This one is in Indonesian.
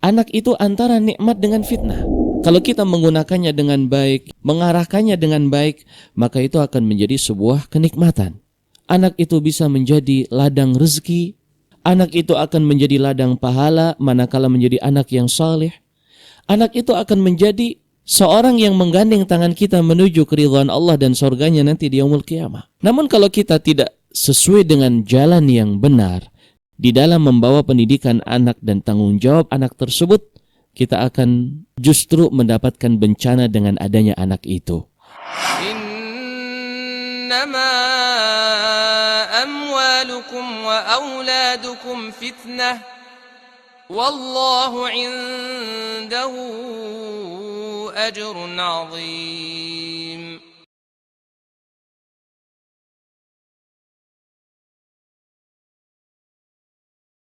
Anak itu antara nikmat dengan fitnah. Kalau kita menggunakannya dengan baik, mengarahkannya dengan baik, maka itu akan menjadi sebuah kenikmatan. Anak itu bisa menjadi ladang rezeki, anak itu akan menjadi ladang pahala manakala menjadi anak yang saleh. Anak itu akan menjadi seorang yang menggandeng tangan kita menuju keridhaan Allah dan surganya nanti di yaumul qiyamah. Namun kalau kita tidak sesuai dengan jalan yang benar di dalam membawa pendidikan anak dan tanggung jawab anak tersebut, kita akan justru mendapatkan bencana dengan adanya anak itu. Innama amwalukum wa auladukum fitnah wallahu indahu ajrun azim.